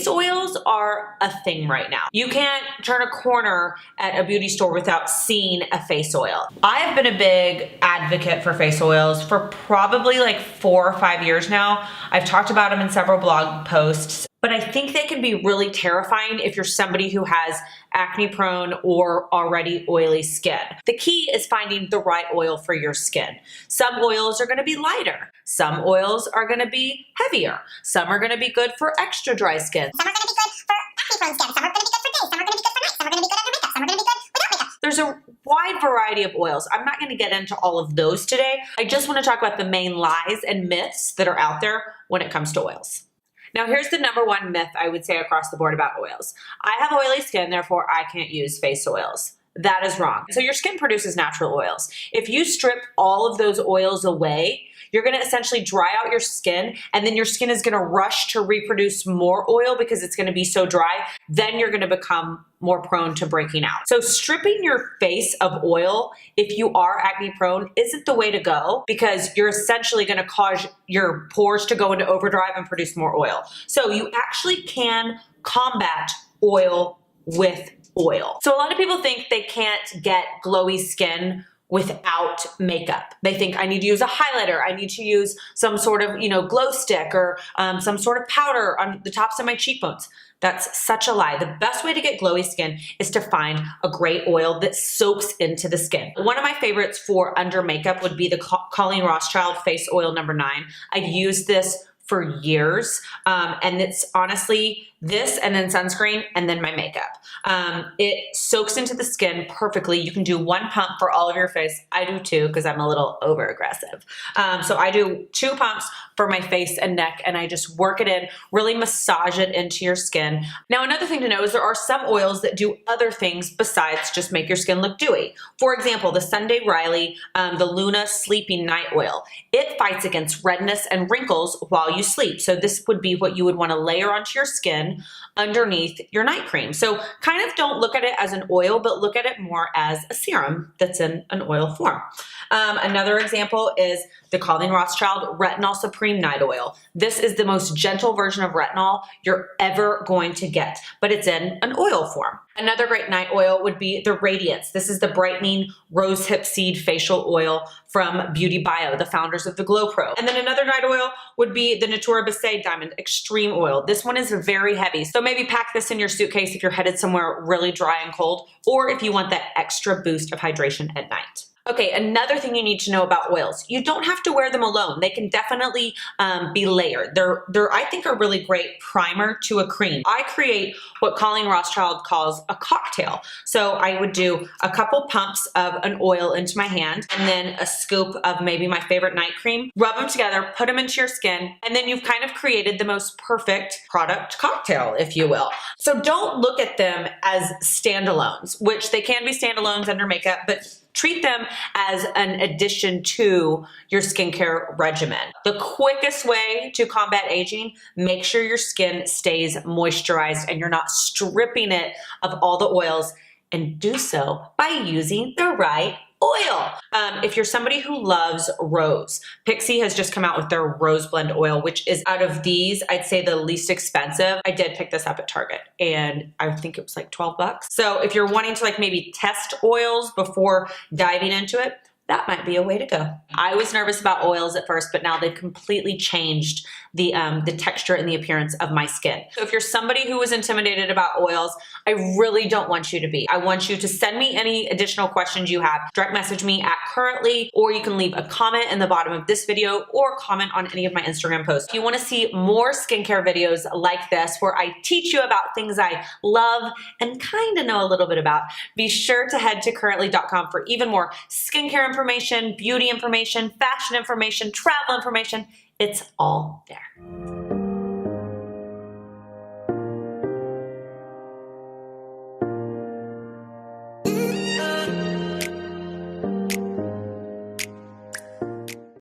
Face oils are a thing right now. You can't turn a corner at a beauty store without seeing a face oil. I have been a big advocate for face oils for probably like 4 or 5 years now. I've talked about them in several blog posts, but I think they can be really terrifying if you're somebody who has acne-prone or already oily skin. The key is finding the right oil for your skin. Some oils are gonna be lighter. Some oils are gonna be heavier. Some are gonna be good for extra dry skin. Some are gonna be good for acne-prone skin. Some are gonna be good for days. Some are gonna be good for nights. Some are gonna be good under makeup. Some are gonna be good without makeup. There's a wide variety of oils. I'm not gonna get into all of those today. I just wanna talk about the main lies and myths that are out there when it comes to oils. Now, here's the number one myth I would say across the board about oils. I have oily skin, therefore I can't use face oils. That is wrong. So your skin produces natural oils. If you strip all of those oils away, you're gonna essentially dry out your skin, and then your skin is gonna rush to reproduce more oil because it's gonna be so dry. Then you're gonna become more prone to breaking out. So stripping your face of oil, if you are acne prone, isn't the way to go, because you're essentially gonna cause your pores to go into overdrive and produce more oil. So you actually can combat oil with oil. So a lot of people think they can't get glowy skin without makeup. They think I need to use a highlighter, I need to use some sort of, glow stick or some sort of powder on the tops of my cheekbones. That's such a lie. The best way to get glowy skin is to find a great oil that soaks into the skin. One of my favorites for under makeup would be the Colleen Rothschild Face Oil No. 9. I've used this for years, and it's honestly this and then sunscreen and then my makeup. It soaks into the skin perfectly. You can do 1 pump for all of your face. I do 2 because I'm a little over aggressive. So I do 2 pumps for my face and neck, and I just work it in, really massage it into your skin. Now, another thing to know is there are some oils that do other things besides just make your skin look dewy. For example, the Sunday Riley, the Luna Sleeping Night Oil. It fights against redness and wrinkles while you sleep. So this would be what you would want to layer onto your skin underneath your night cream. So kind of don't look at it as an oil, but look at it more as a serum that's in an oil form. Another example is the Colleen Rothschild Retinol Supreme Night Oil. This is the most gentle version of retinol you're ever going to get, but it's in an oil form. Another great night oil would be the Radiance. This is the brightening rosehip seed facial oil from Beauty Bio, the founders of the Glow Pro. And then another night oil would be the Natura Bissé Diamond Extreme Oil. This one is very heavy, so maybe pack this in your suitcase if you're headed somewhere really dry and cold, or if you want that extra boost of hydration at night. Okay, another thing you need to know about oils. You don't have to wear them alone. They can definitely be layered. They're I think, a really great primer to a cream. I create what Colleen Rothschild calls a cocktail. So I would do a couple pumps of an oil into my hand, and then a scoop of maybe my favorite night cream. Rub them together, put them into your skin, and then you've kind of created the most perfect product cocktail, if you will. So don't look at them as standalones, which they can be standalones under makeup, but treat them as an addition to your skincare regimen. The quickest way to combat aging, make sure your skin stays moisturized and you're not stripping it of all the oils, and do so by using the right oil. If you're somebody who loves rose, Pixi has just come out with their rose blend oil, which is, out of these, I'd say the least expensive. I did pick this up at Target, and I think it was like 12 bucks. So if you're wanting to maybe test oils before diving into it, that might be a way to go. I was nervous about oils at first, but now they've completely changed the texture and the appearance of my skin. So if you're somebody who was intimidated about oils, I really don't want you to be. I want you to send me any additional questions you have. Direct message me at Currently, or you can leave a comment in the bottom of this video or comment on any of my Instagram posts. If you want to see more skincare videos like this, where I teach you about things I love and kind of know a little bit about, be sure to head to Currently.com for even more skincare information, beauty information, fashion information, travel information. It's all there.